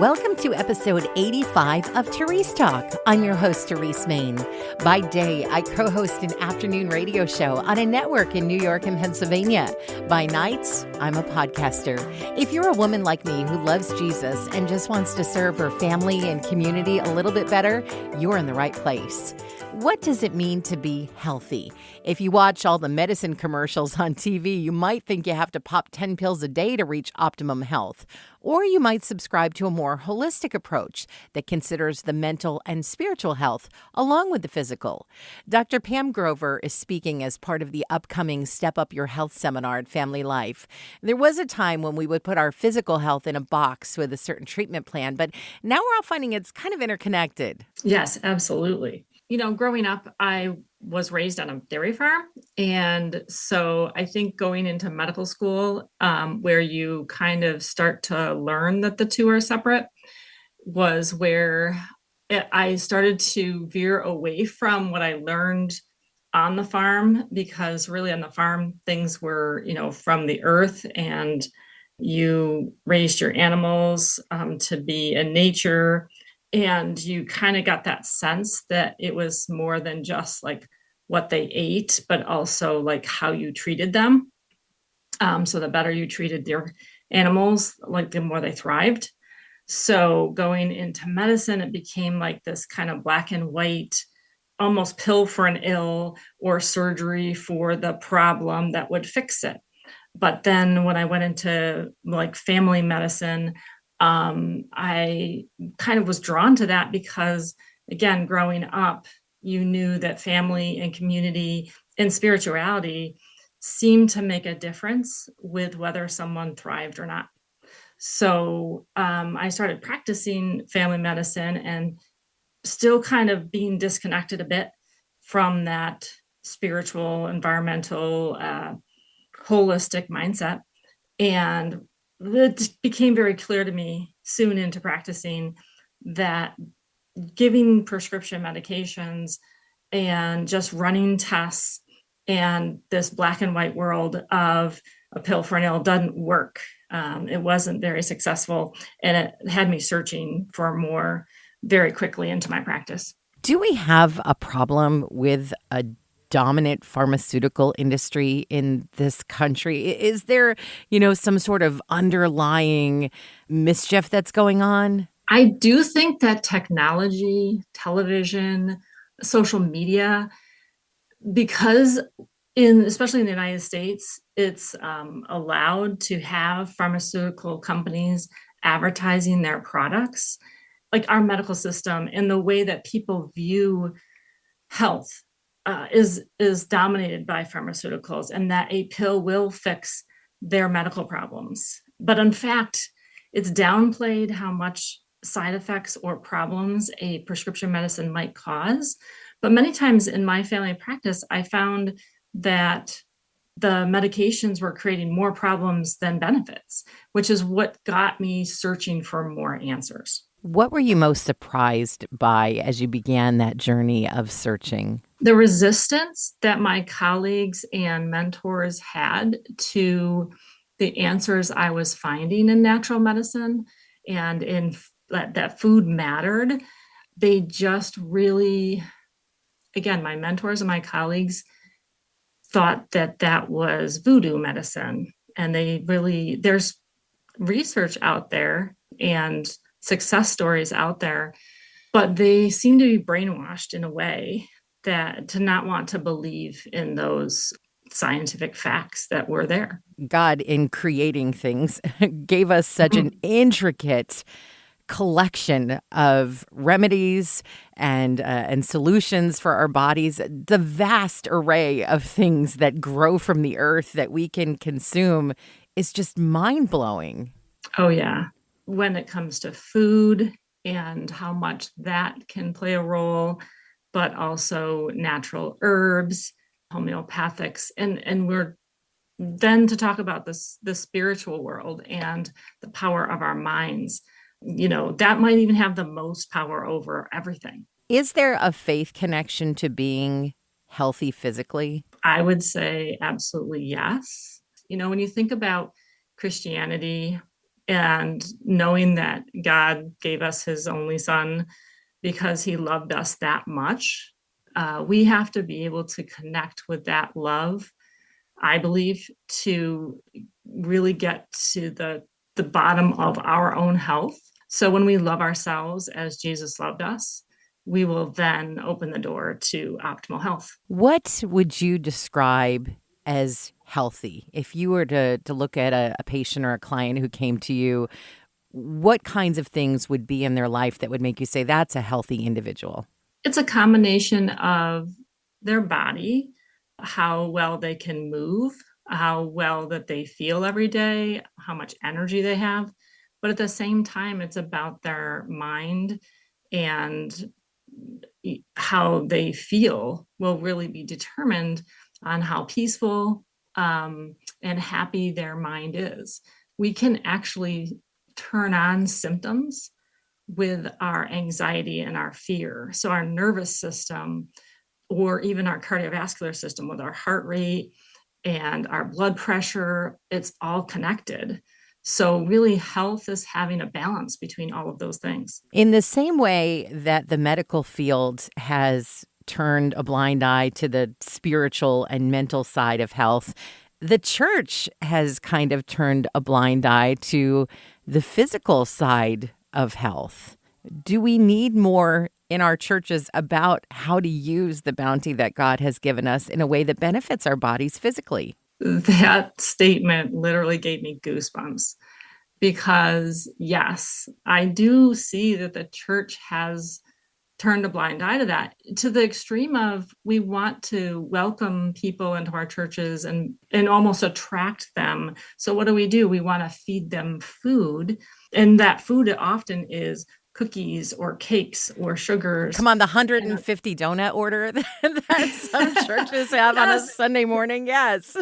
Welcome to episode 85 of Terese Talk. I'm your host, Terese Main. By day, I co-host an afternoon radio show on a network in New York and Pennsylvania. By nights, I'm a podcaster. If you're a woman like me who loves Jesus and just wants to serve her family and community a little bit better, you're in the right place. What does it mean to be healthy? If you watch all the medicine commercials on TV, you might think you have to pop 10 pills a day to reach optimum health. Or you might subscribe to a more holistic approach that considers the mental and spiritual health along with the physical. Dr. Pam Grover is speaking as part of the upcoming Step Up Your Health seminar at Family Life. There was a time when we would put our physical health in a box with a certain treatment plan, but now we're all finding it's kind of interconnected. Yes, absolutely. Growing up, I was raised on a dairy farm. And so I think going into medical school, where you kind of start to learn that the two are separate, was where I started to veer away from what I learned on the farm, because really on the farm, things were, from the earth, and you raised your animals to be in nature. And you kind of got that sense that it was more than just like what they ate, but also like how you treated them. So the better you treated your animals, like the more they thrived. So going into medicine, it became like this kind of black and white, almost pill for an ill or surgery for the problem that would fix it. But then when I went into like family medicine, I kind of was drawn to that because, again, growing up, you knew that family and community and spirituality seemed to make a difference with whether someone thrived or not. So I started practicing family medicine and still kind of being disconnected a bit from that spiritual, environmental, holistic mindset. And it became very clear to me soon into practicing that giving prescription medications and just running tests and this black and white world of a pill for an ill doesn't work. It wasn't very successful, and it had me searching for more very quickly into my practice. Do we have a problem with a dominant pharmaceutical industry in this country? Is there, some sort of underlying mischief that's going on? I do think that technology, television, social media, because especially in the United States, it's allowed to have pharmaceutical companies advertising their products, like our medical system and the way that people view health is dominated by pharmaceuticals, and that a pill will fix their medical problems. But in fact, it's downplayed how much side effects or problems a prescription medicine might cause. But many times in my family practice, I found that the medications were creating more problems than benefits, which is what got me searching for more answers. What were you most surprised by as you began that journey of searching? The resistance that my colleagues and mentors had to the answers I was finding in natural medicine and in that food mattered. They just really, again, my mentors and my colleagues thought that was voodoo medicine. And there's research out there and success stories out there, but they seem to be brainwashed in a way that to not want to believe in those scientific facts that were there. God, in creating things, gave us such an intricate collection of remedies and solutions for our bodies. The vast array of things that grow from the earth that we can consume is just mind-blowing. Oh, yeah. When it comes to food and how much that can play a role, but also natural herbs, homeopathics, and we're then to talk about the spiritual world and the power of our minds. That might even have the most power over everything. Is there a faith connection to being healthy physically? I would say absolutely yes. When you think about Christianity, And knowing that God gave us his only son because he loved us that much, we have to be able to connect with that love, I believe, to really get to the bottom of our own health. So when we love ourselves as Jesus loved us, we will then open the door to optimal health. What would you describe as healthy? If you were to look at a patient or a client who came to you, what kinds of things would be in their life that would make you say that's a healthy individual? It's a combination of their body, how well they can move, how well that they feel every day, how much energy they have. But at the same time, it's about their mind, and how they feel will really be determined on how peaceful and happy their mind is. We can actually turn on symptoms with our anxiety and our fear. So, our nervous system, or even our cardiovascular system, with our heart rate and our blood pressure, it's all connected. So, really, health is having a balance between all of those things. In the same way that the medical field has turned a blind eye to the spiritual and mental side of health, the church has kind of turned a blind eye to the physical side of health. Do we need more in our churches about how to use the bounty that God has given us in a way that benefits our bodies physically? That statement literally gave me goosebumps because, yes, I do see that the church has turned a blind eye to that, to the extreme of we want to welcome people into our churches and almost attract them. So what do? We want to feed them food, and that food often is cookies or cakes or sugars. Come on, the 150 donut order that some churches have on a Yes, Sunday morning. Yes.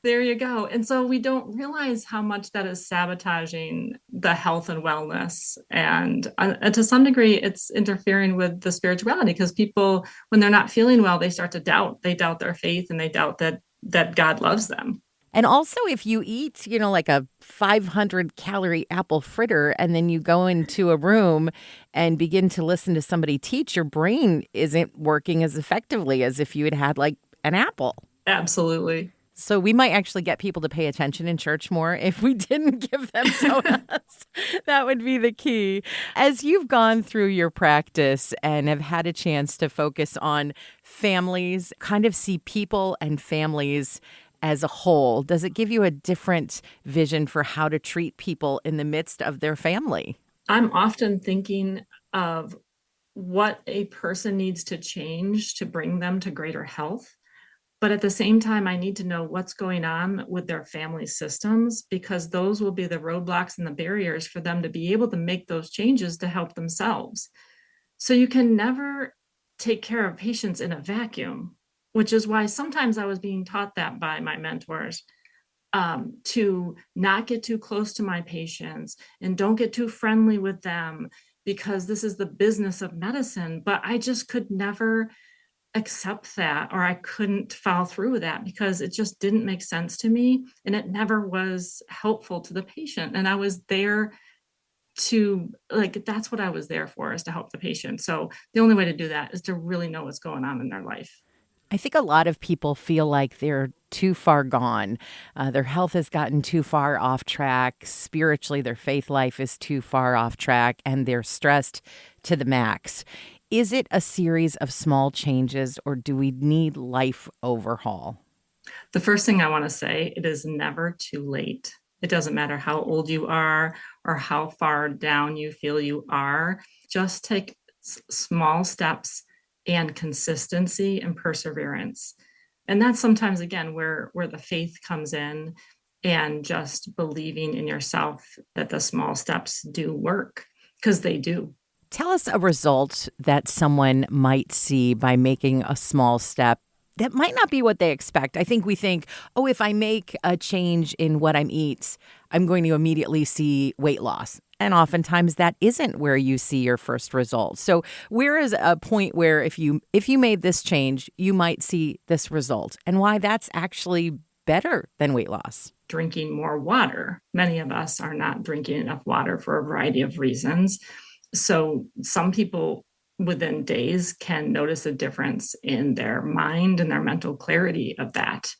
there you go. And so we don't realize how much that is sabotaging the health and wellness. And to some degree, it's interfering with the spirituality, because people, when they're not feeling well, they start to doubt. They doubt their faith, and they doubt that God loves them. And also, if you eat, like a 500 calorie apple fritter and then you go into a room and begin to listen to somebody teach, your brain isn't working as effectively as if you had had like an apple. Absolutely. So we might actually get people to pay attention in church more if we didn't give them donuts. That would be the key. As you've gone through your practice and have had a chance to focus on families, kind of see people and families as a whole, does it give you a different vision for how to treat people in the midst of their family? I'm often thinking of what a person needs to change to bring them to greater health. But at the same time, I need to know what's going on with their family systems, because those will be the roadblocks and the barriers for them to be able to make those changes to help themselves. So you can never take care of patients in a vacuum, which is why sometimes I was being taught that by my mentors, to not get too close to my patients and don't get too friendly with them, because this is the business of medicine. But I just could never accept that, or I couldn't follow through with that, because it just didn't make sense to me, and it never was helpful to the patient. And I was there to, like, that's what I was there for, is to help the patient. So the only way to do that is to really know what's going on in their life. I think a lot of people feel like they're too far gone. Their health has gotten too far off track. Spiritually, their faith life is too far off track, and they're stressed to the max. Is it a series of small changes, or do we need life overhaul? The first thing I want to say, it is never too late. It doesn't matter how old you are or how far down you feel you are. Just take small steps and consistency and perseverance. And that's sometimes, again, where the faith comes in, and just believing in yourself that the small steps do work, because they do. Tell us a result that someone might see by making a small step that might not be what they expect. I think we think, oh, if I make a change in what I eat, I'm going to immediately see weight loss. And oftentimes that isn't where you see your first results. So where is a point where if you made this change, you might see this result, and why that's actually better than weight loss? drinking more water. Many of us are not drinking enough water for a variety of reasons. So some people within days can notice a difference in their mind and their mental clarity of that.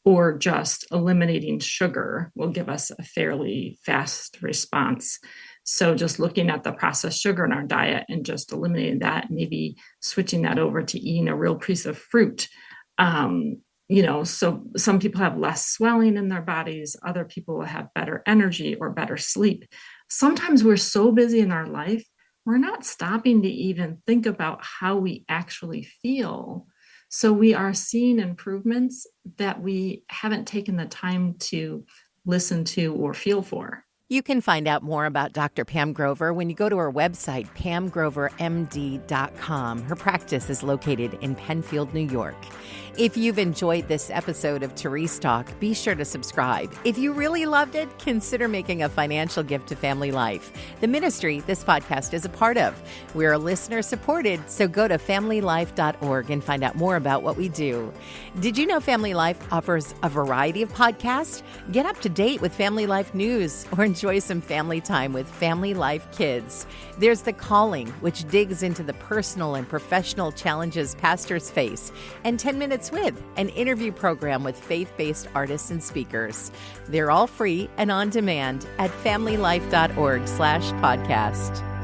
Or just eliminating sugar will give us a fairly fast response. So just looking at the processed sugar in our diet and just eliminating that, maybe switching that over to eating a real piece of fruit. So some people have less swelling in their bodies, other people will have better energy or better sleep. Sometimes we're so busy in our life, we're not stopping to even think about how we actually feel. So we are seeing improvements that we haven't taken the time to listen to or feel for. You can find out more about Dr. Pam Grover when you go to her website, pamgrovermd.com. Her practice is located in Penfield, New York. If you've enjoyed this episode of Terese Talk, be sure to subscribe. If you really loved it, consider making a financial gift to Family Life, the ministry this podcast is a part of. We're listener-supported, so go to familylife.org and find out more about what we do. Did you know Family Life offers a variety of podcasts? Get up to date with Family Life news or enjoy some family time with Family Life Kids. There's The Calling, which digs into the personal and professional challenges pastors face, and 10 Minutes With, an interview program with faith-based artists and speakers. They're all free and on demand at familylife.org/podcast.